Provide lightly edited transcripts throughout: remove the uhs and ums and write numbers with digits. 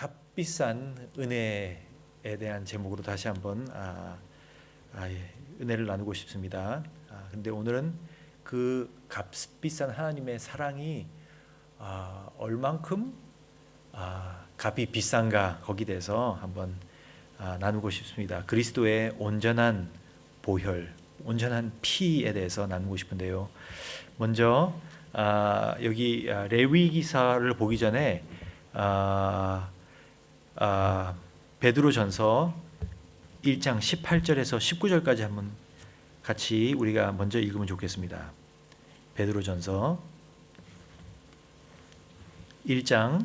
값비싼 은혜에 대한 제목으로 다시 한번 은혜를 나누고 싶습니다. 근데 오늘은 그 값비싼 하나님의 사랑이 얼만큼 값이 비싼가 거기에 대해서 한번 나누고 싶습니다. 그리스도의 온전한 보혈, 온전한 피에 대해서 나누고 싶은데요. 먼저 여기 레위기사를 보기 전에 베드로전서 1장 18절에서 19절까지 한번 같이 우리가 먼저 읽으면 좋겠습니다. 베드로전서 1장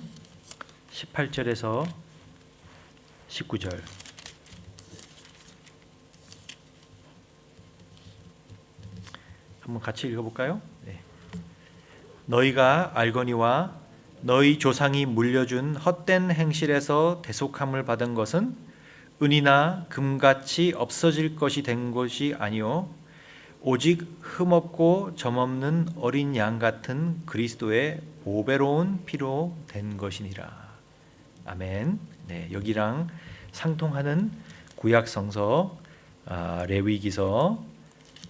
18절에서 19절 한번 같이 읽어볼까요? 네. 너희가 알거니와 너희 조상이 물려준 헛된 행실에서 대속함을 받은 것은 은이나 금같이 없어질 것이 된 것이 아니요 오직 흠없고 점없는 어린 양 같은 그리스도의 보배로운 피로 된 것이니라. 아멘. 네, 여기랑 상통하는 구약 성서 레위기서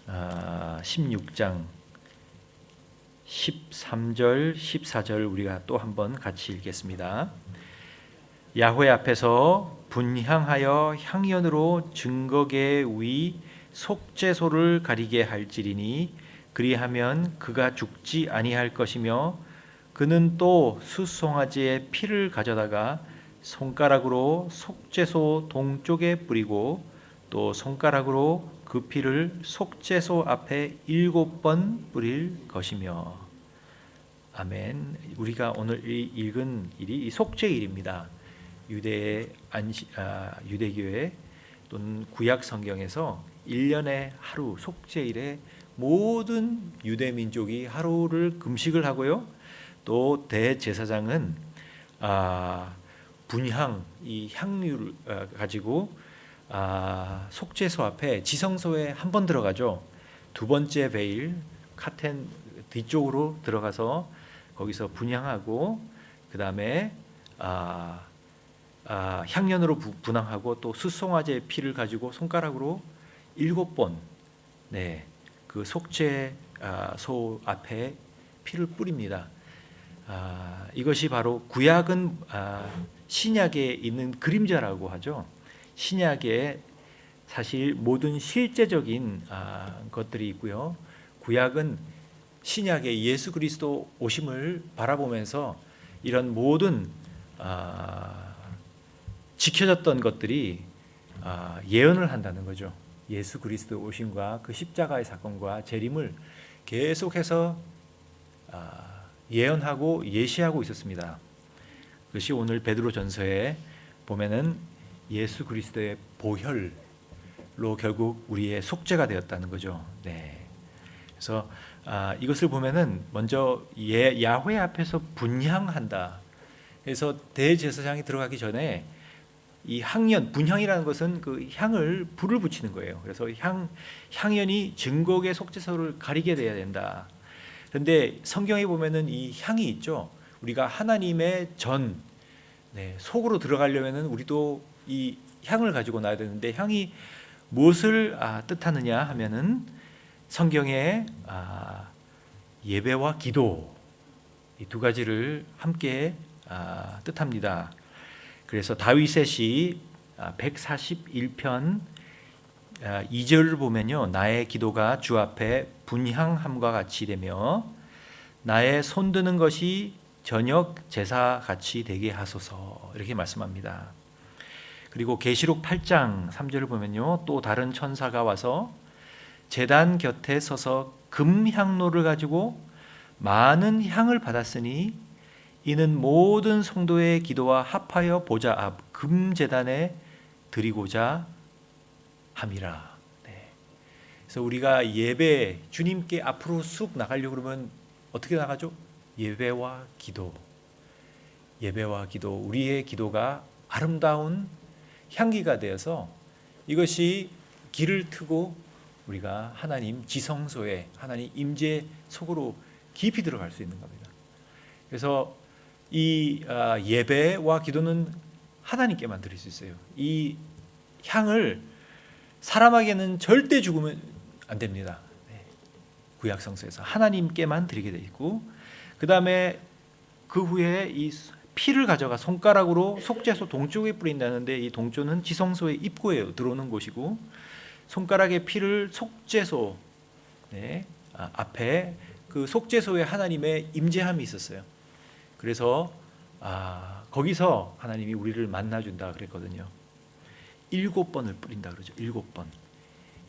16장 13절 14절 우리가 또 한번 같이 읽겠습니다. 야훼 앞에서 분향하여 향연으로 증거계 위 속죄소를 가리게 할지리니 그리하면 그가 죽지 아니할 것이며 그는 또 수송아지의 피를 가져다가 손가락으로 속죄소 동쪽에 뿌리고 또 손가락으로 그 피를 속죄소 앞에 7번 뿌릴 것이며. 아멘. 우리가 오늘 읽은 일이 속죄일입니다. 유대교회 또는 구약 성경에서 1년에 하루 속죄일에 모든 유대 민족이 하루를 금식을 하고요. 또 대제사장은 분향 이 향유를 가지고 속죄소 앞에 지성소에 한 번 들어가죠. 두 번째 베일 카텐 뒤쪽으로 들어가서 거기서 분향하고 그 다음에 향연으로 분향하고 또 수송아지의 피를 가지고 손가락으로 7번 그 속죄소 앞에 피를 뿌립니다. 이것이 바로 구약은 신약에 있는 그림자라고 하죠. 신약에 사실 모든 실제적인 것들이 있고요. 구약은 신약의 예수 그리스도 오심을 바라보면서 이런 모든 지켜졌던 것들이 예언을 한다는 거죠. 예수 그리스도 오심과 그 십자가의 사건과 재림을 계속해서 예언하고 예시하고 있었습니다. 그것이 오늘 베드로전서에 보면은 예수 그리스도의 보혈로 결국 우리의 속죄가 되었다는 거죠. 네. 그래서 이것을 보면은 먼저 야훼 앞에서 분향한다. 그래서 대제사장이 들어가기 전에 이 향연, 분향이라는 것은 그 향을 불을 붙이는 거예요. 그래서 향연이 증거의 속죄소를 가리게 돼야 된다. 그런데 성경에 보면은 이 향이 있죠. 우리가 하나님의 속으로 들어가려면은 우리도 이 향을 가지고 나야 되는데 향이 무엇을 뜻하느냐 하면은 성경에 예배와 기도 이 두 가지를 함께 뜻합니다. 그래서 다윗의 시 141편 2절을 보면요. 나의 기도가 주 앞에 분향함과 같이 되며 나의 손드는 것이 저녁 제사 같이 되게 하소서 이렇게 말씀합니다. 그리고 계시록 8장 3절을 보면요. 또 다른 천사가 와서 제단 곁에 서서 금향로를 가지고 많은 향을 받았으니 이는 모든 성도의 기도와 합하여 보좌 앞 금제단에 드리고자 함이라. 네. 그래서 우리가 예배 주님께 앞으로 쑥 나가려고 그러면 어떻게 나가죠? 예배와 기도. 우리의 기도가 아름다운 향기가 되어서 이것이 길을 트고 우리가 하나님 지성소에 하나님 임재 속으로 깊이 들어갈 수 있는 겁니다. 그래서 이 예배와 기도는 하나님께만 드릴 수 있어요. 이 향을 사람에게는 절대 죽으면 안 됩니다. 구약 성서에서 하나님께만 드리게 돼 있고, 그 다음에 그 후에 이 피를 가져가 손가락으로 속죄소 동쪽에 뿌린다는데, 이 동쪽은 지성소의 입구에 들어오는 곳이고, 손가락의 피를 속죄소 앞에, 그 속죄소에 하나님의 임재함이 있었어요. 그래서 거기서 하나님이 우리를 만나준다 그랬거든요. 7번을 뿌린다 그러죠. 7번.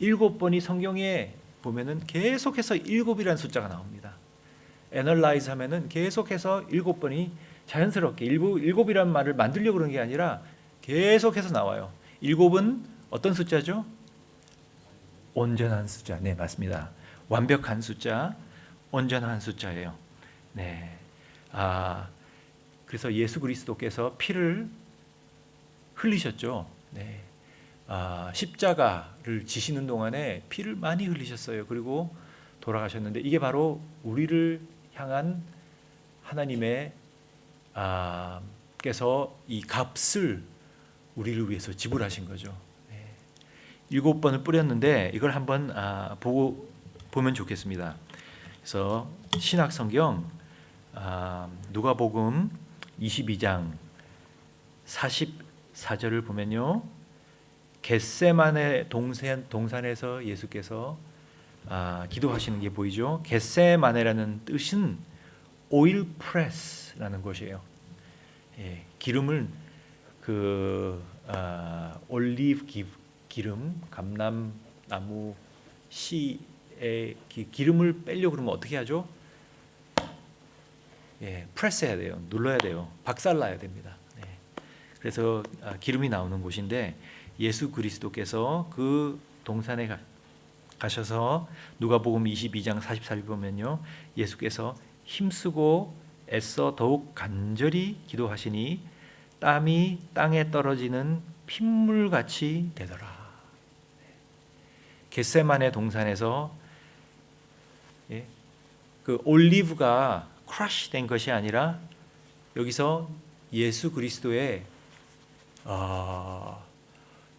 7번이 성경에 보면은 계속해서 7이라는 숫자가 나옵니다. 애널라이즈 하면은 계속해서 7번이 자연스럽게, 7이라는 말을 만들려고 그런 게 아니라 계속해서 나와요. 7은 어떤 숫자죠? 온전한 숫자. 네, 맞습니다. 완벽한 숫자, 온전한 숫자예요. 네. 그래서 예수 그리스도께서 피를 흘리셨죠. 네. 십자가를 지시는 동안에 피를 많이 흘리셨어요. 그리고 돌아가셨는데, 이게 바로 우리를 향한 하나님의 께서 이 값을 우리를 위해서 지불하신 거죠. 7번을 뿌렸는데, 이걸 한번 보면 좋겠습니다. 그래서 신약 성경 누가복음 22장 44절을 보면요, 겟세마네 동산에서 예수께서 기도하시는 게 보이죠. 겟세마네라는 뜻은 오일 프레스라는 것이에요. 기름을 올리브 기름, 감람나무 씨의 기름을 빼려고 그러면 어떻게 하죠? 프레스해야 돼요. 눌러야 돼요. 박살나야 됩니다. 그래서 기름이 나오는 곳인데, 예수 그리스도께서 그 동산에 가셔서 누가복음 22장 44절 보면요, 예수께서 힘쓰고 애써 더욱 간절히 기도하시니 땀이 땅에 떨어지는 핏물같이 되더라. 겟세마네 동산에서 그 올리브가 크러쉬 된 것이 아니라, 여기서 예수 그리스도의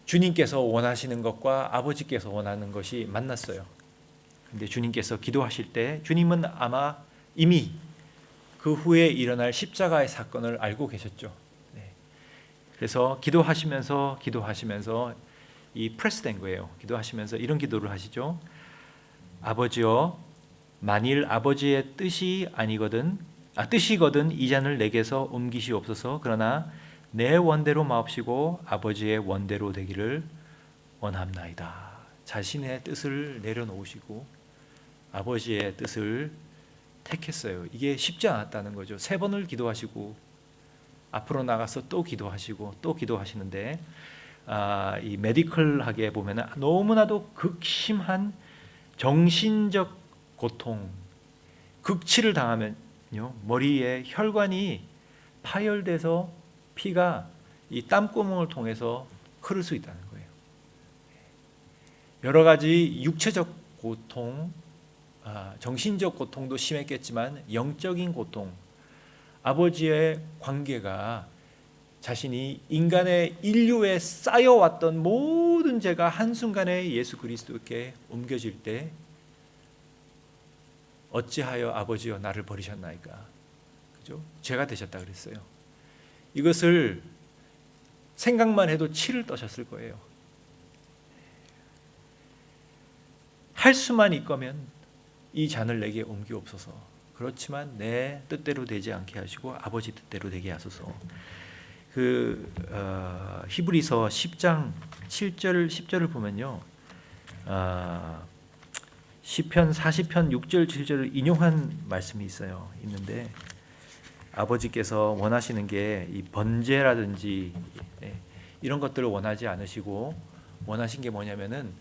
주님께서 원하시는 것과 아버지께서 원하는 것이 만났어요. 근데 주님께서 기도하실 때, 주님은 아마 이미 그 후에 일어날 십자가의 사건을 알고 계셨죠. 그래서 기도하시면서 이 프레스된 거예요. 기도하시면서 이런 기도를 하시죠. 아버지여, 만일 아버지의 뜻이거든 이 잔을 내게서 옮기시옵소서. 그러나 내 원대로 마옵시고 아버지의 원대로 되기를 원합나이다. 자신의 뜻을 내려놓으시고 아버지의 뜻을 택했어요. 이게 쉽지 않았다는 거죠. 3번을 기도하시고 앞으로 나가서 또 기도하시고 또 기도하시는데, 이 메디컬하게 보면은 너무나도 극심한 정신적 고통, 극치를 당하면요, 머리에 혈관이 파열돼서 피가 이 땀구멍을 통해서 흐를 수 있다는 거예요. 여러 가지 육체적 고통, 정신적 고통도 심했겠지만 영적인 고통, 아버지의 관계가, 자신이 인간의 인류에 쌓여왔던 모든 죄가 한순간에 예수 그리스도께 옮겨질 때, 어찌하여 아버지여 나를 버리셨나이까, 그죠? 죄가 되셨다 그랬어요. 이것을 생각만 해도 치를 떠셨을 거예요. 할 수만 있거면 이 잔을 내게 옮기옵소서. 그렇지만 내 뜻대로 되지 않게 하시고 아버지 뜻대로 되게 하소서. 히브리서 10장 7절 10절을 보면요, 시편 40편 6절 7절을 인용한 말씀이 있는데, 아버지께서 원하시는 게 이 번제라든지 이런 것들을 원하지 않으시고, 원하신 게 뭐냐면은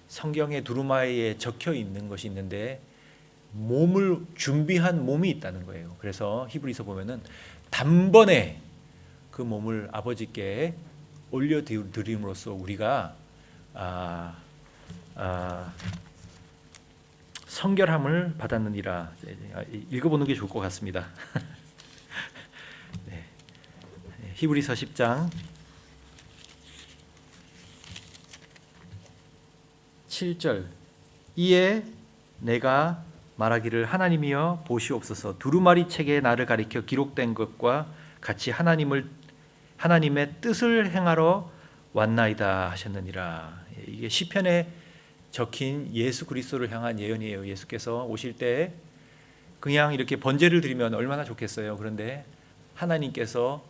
성경의 두루마리에 적혀 있는 것이 있는데, 몸을 준비한 몸이 있다는 거예요. 그래서 히브리서 보면은 단번에 그 몸을 아버지께 올려드림으로써 우리가 성결함을 받았느니라. 읽어보는 게 좋을 것 같습니다. 히브리서 10장 7절 이에 내가 말하기를 하나님이여 보시옵소서 두루마리 책에 나를 가리켜 기록된 것과 같이 하나님의 뜻을 행하러 왔나이다 하셨느니라. 이게 시편에 적힌 예수 그리스도를 향한 예언이에요. 예수께서 오실 때 그냥 이렇게 번제를 드리면 얼마나 좋겠어요. 그런데 하나님께서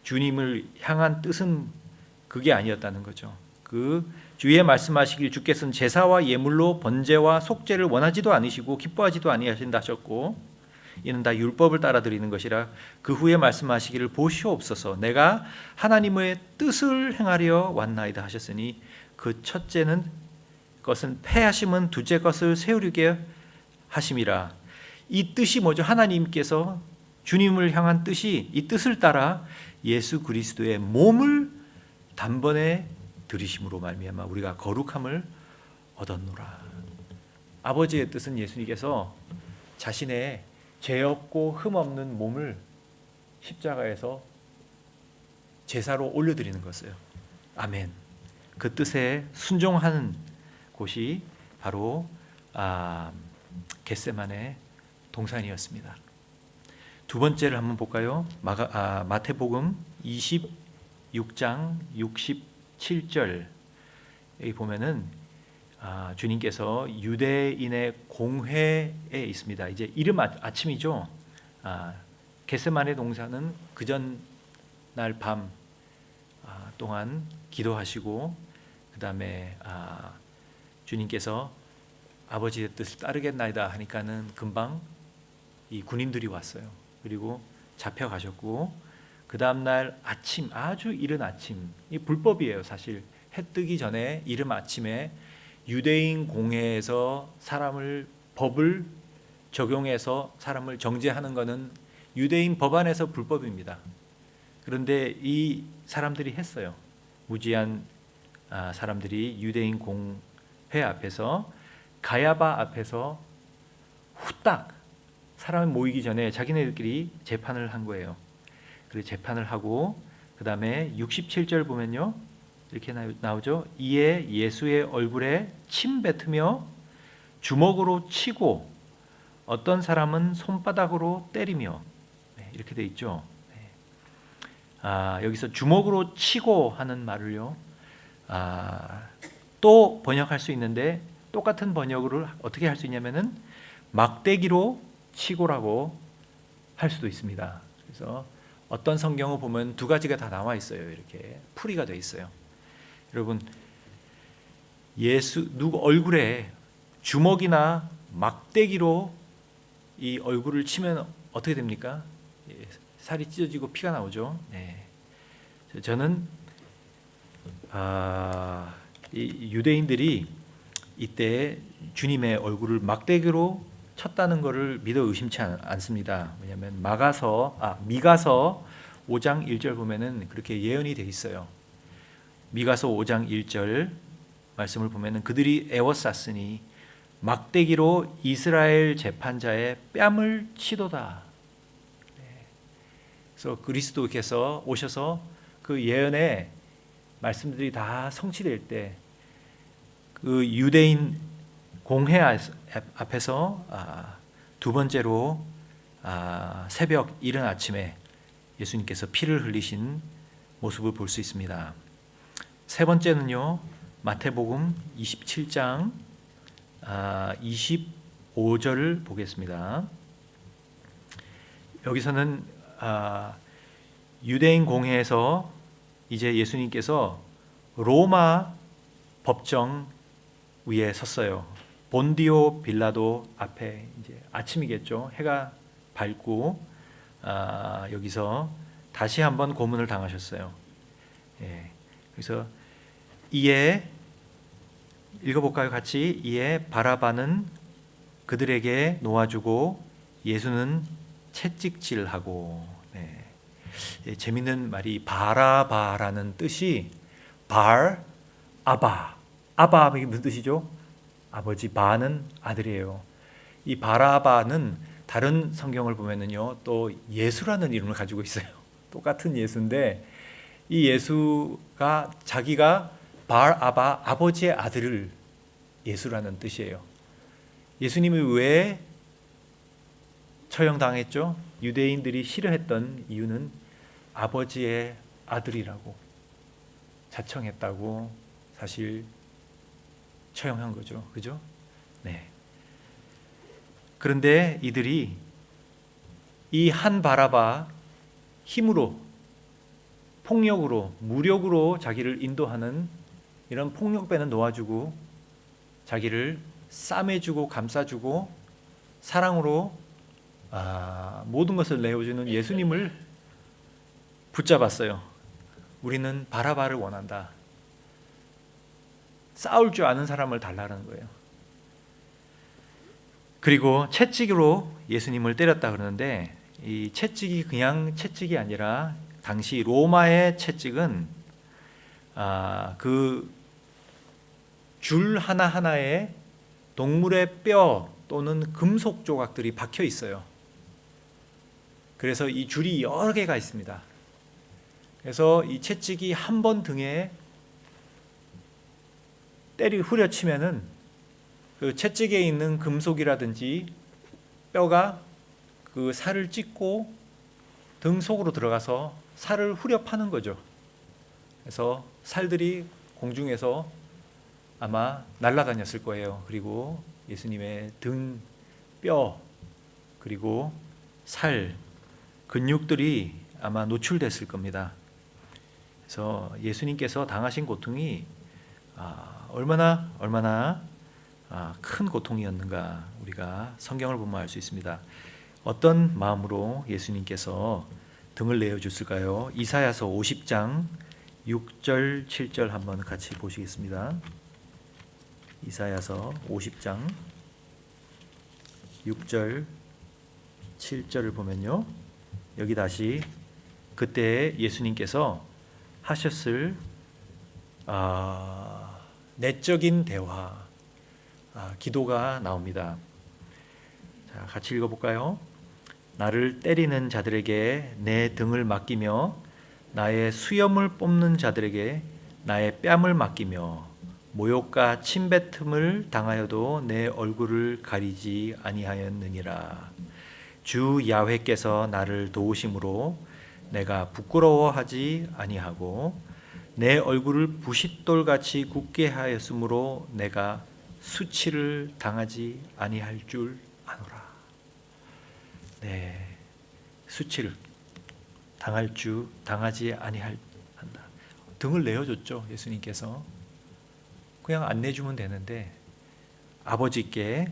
주님을 향한 뜻은 그게 아니었다는 거죠. 그 주의 말씀하시길 주께서는 제사와 예물로 번제와 속죄를 원하지도 않으시고 기뻐하지도 아니하신다 하셨고 이는 다 율법을 따라 드리는 것이라 그 후에 말씀하시기를 보시옵소서 내가 하나님의 뜻을 행하려 왔나이다 하셨으니 그 첫째는 것은 패하심은 둘째 것을 세우려게 하심이라. 이 뜻이 뭐죠? 하나님께서 주님을 향한 뜻이 이 뜻을 따라 예수 그리스도의 몸을 단번에 들이심으로 말미암아 우리가 거룩함을 얻었노라. 아버지의 뜻은 예수님께서 자신의 죄 없고 흠 없는 몸을 십자가에서 제사로 올려드리는 것이에요. 아멘. 그 뜻에 순종하는 곳이 바로 겟세마네 동산이었습니다. 두 번째를 한번 볼까요? 마태복음 26장 67절 여기 보면은 주님께서 유대인의 공회에 있습니다. 이제 이른 아침이죠. 겟세마네 동산은 그 전날 밤 동안 기도하시고 그 다음에 주님께서 아버지의 뜻을 따르겠나이다 하니까는 금방 이 군인들이 왔어요. 그리고 잡혀가셨고 그 다음날 아침 아주 이른 아침 이 불법이에요. 사실 해 뜨기 전에 이른 아침에 유대인 공회에서 법을 적용해서 사람을 정죄하는 것은 유대인 법안에서 불법입니다. 그런데 이 사람들이 했어요. 무지한 사람들이 유대인 공회 앞에서 가야바 앞에서 후딱 사람이 모이기 전에 자기네들끼리 재판을 한 거예요. 그래서 재판을 하고 그 다음에 67절 보면요 이렇게 나오죠. 이에 예수의 얼굴에 침 뱉으며 주먹으로 치고 어떤 사람은 손바닥으로 때리며 이렇게 돼 있죠. 여기서 주먹으로 치고 하는 말을요 또 번역할 수 있는데 똑같은 번역을 어떻게 할 수 있냐면은 막대기로 치고라고 할 수도 있습니다. 그래서 어떤 성경을 보면 두 가지가 다 나와 있어요. 이렇게 풀이가 돼 있어요. 여러분 누구 얼굴에 주먹이나 막대기로 이 얼굴을 치면 어떻게 됩니까? 살이 찢어지고 피가 나오죠. 네. 저는 이 유대인들이 이때 주님의 얼굴을 막대기로 쳤다는 것을 믿어 의심치 않습니다. 왜냐하면 미가서 5장 1절 보면은 그렇게 예언이 돼 있어요. 미가서 5장 1절 말씀을 보면은 그들이 애워쌌으니 막대기로 이스라엘 재판자의 뺨을 치도다. 그래서 그리스도께서 오셔서 그 예언의 말씀들이 다 성취될 때 그 유대인 공회 앞에서 두 번째로 새벽 이른 아침에 예수님께서 피를 흘리신 모습을 볼 수 있습니다. 세 번째는요 마태복음 27장 25절을 보겠습니다. 여기서는 유대인 공회에서 이제 예수님께서 로마 법정 위에 섰어요. 본디오 빌라도 앞에 이제 아침이겠죠. 해가 밝고 여기서 다시 한번 고문을 당하셨어요. 그래서 이에 읽어볼까요? 같이. 이에 바라바는 그들에게 놓아주고 예수는 채찍질하고. 재밌는 말이 바라바라는 뜻이 아바 이게 무슨 뜻이죠? 아버지, 바는 아들이에요. 이 바라바는 다른 성경을 보면은요 또 예수라는 이름을 가지고 있어요. 똑같은 예수인데 이 예수가 자기가 아버지의 아들을 예수라는 뜻이에요. 예수님이 왜 처형당했죠? 유대인들이 싫어했던 이유는 아버지의 아들이라고 자청했다고 사실 처형한 거죠. 그죠? 네. 그런데 이들이 이 한 바라바 힘으로, 폭력으로, 무력으로 자기를 인도하는 이런 폭력배는 놓아주고 자기를 싸매주고 감싸주고 사랑으로 모든 것을 내어주는 예수님을 붙잡았어요. 우리는 바라바를 원한다. 싸울 줄 아는 사람을 달라는 거예요. 그리고 채찍으로 예수님을 때렸다 그러는데 이 채찍이 그냥 채찍이 아니라 당시 로마의 채찍은 그 줄 하나하나에 동물의 뼈 또는 금속 조각들이 박혀 있어요. 그래서 이 줄이 여러 개가 있습니다. 그래서 이 채찍이 한 번 등에 후려치면은 그 채찍에 있는 금속이라든지 뼈가 그 살을 찢고 등 속으로 들어가서 살을 후려 파는 거죠. 그래서 살들이 공중에서 아마 날아다녔을 거예요. 그리고 예수님의 등, 뼈, 그리고 살, 근육들이 아마 노출됐을 겁니다. 그래서 예수님께서 당하신 고통이 얼마나 큰 고통이었는가 우리가 성경을 보면 알 수 있습니다. 어떤 마음으로 예수님께서 등을 내어주실까요? 이사야서 50장 6절 7절 한번 같이 보시겠습니다. 이사야서 50장 6절 7절을 보면요, 여기 다시 그때 예수님께서 하셨을 내적인 대화, 기도가 나옵니다. 자, 같이 읽어볼까요? 나를 때리는 자들에게 내 등을 맡기며 나의 수염을 뽑는 자들에게 나의 뺨을 맡기며 모욕과 침뱉음을 당하여도 내 얼굴을 가리지 아니하였느니라. 주 야훼께서 나를 도우심으로 내가 부끄러워하지 아니하고 내 얼굴을 부싯돌같이 굳게 하였으므로 내가 수치를 당하지 아니할 줄 아노라. 네, 수치를 당하지 아니할 한다. 등을 내어줬죠. 예수님께서 그냥 안 내주면 되는데 아버지께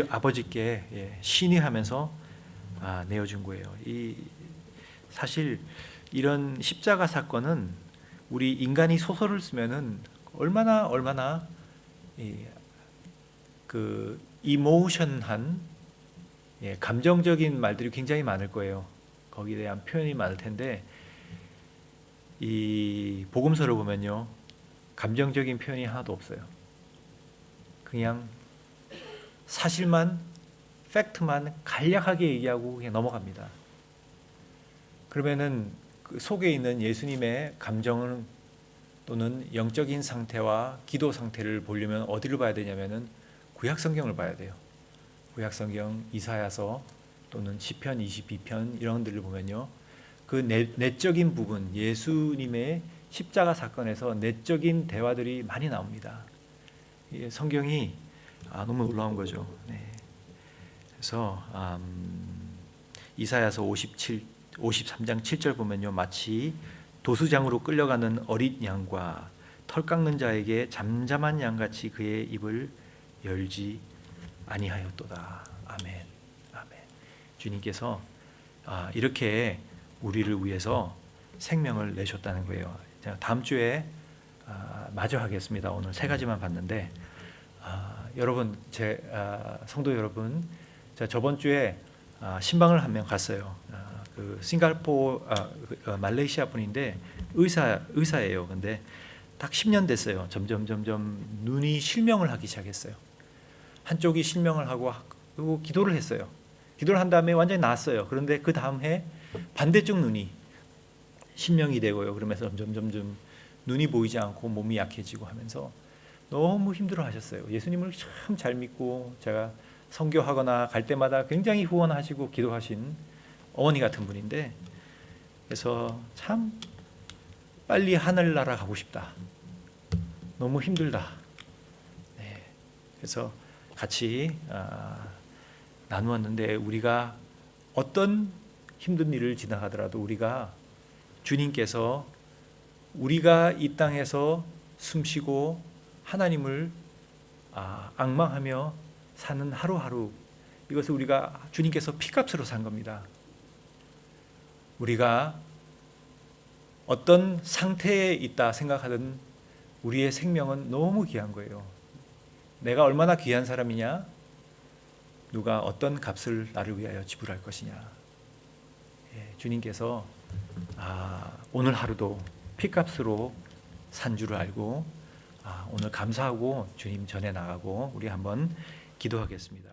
아버지께 신의하면서 내어준 거예요. 사실 이런 십자가 사건은 우리 인간이 소설을 쓰면은 얼마나 그 이모션한 감정적인 말들이 굉장히 많을 거예요. 거기에 대한 표현이 많을 텐데 이 복음서를 보면요, 감정적인 표현이 하나도 없어요. 그냥 사실만, 팩트만 간략하게 얘기하고 그냥 넘어갑니다. 그러면은 그 속에 있는 예수님의 감정을 또는 영적인 상태와 기도 상태를 보려면 어디를 봐야 되냐면은 구약 성경을 봐야 돼요. 구약 성경 이사야서 또는 시편 22편 이런 데를 보면요, 그 내적인 부분, 예수님의 십자가 사건에서 내적인 대화들이 많이 나옵니다. 성경이 너무 놀라운 거죠. 네. 그래서 이사야서 53장 7절 보면요, 마치 도수장으로 끌려가는 어린 양과 털 깎는 자에게 잠잠한 양같이 그의 입을 열지 아니하였도다. 아멘. 아멘. 주님께서 이렇게 우리를 위해서 생명을 내셨다는 거예요. 제가 다음 주에 마저 하겠습니다. 오늘 세 가지만 봤는데 여러분, 제 성도 여러분, 제가 저번 주에 신방을 한 명 갔어요. 그 말레이시아 분인데 의사예요. 근데 딱 10년 됐어요. 점점 눈이 실명을 하기 시작했어요. 한쪽이 실명을 하고 그리고 기도를 했어요. 기도를 한 다음에 완전히 나았어요. 그런데 그 다음 해 반대쪽 눈이 신명이 되고요. 그러면서 점점 눈이 보이지 않고 몸이 약해지고 하면서 너무 힘들어하셨어요. 예수님을 참 잘 믿고 제가 선교하거나 갈 때마다 굉장히 후원하시고 기도하신 어머니 같은 분인데, 그래서 참 빨리 하늘나라 가고 싶다. 너무 힘들다. 네. 그래서 같이 나누었는데, 우리가 어떤 힘든 일을 지나가더라도 우리가 주님께서 우리가 이 땅에서 숨쉬고 하나님을 앙망하며 사는 하루하루, 이것을 우리가 주님께서 피값으로 산 겁니다. 우리가 어떤 상태에 있다 생각하든 우리의 생명은 너무 귀한 거예요. 내가 얼마나 귀한 사람이냐? 누가 어떤 값을 나를 위하여 지불할 것이냐? 주님께서 오늘 하루도 피값으로 산 줄을 알고 오늘 감사하고 주님 전에 나가고 우리 한번 기도하겠습니다.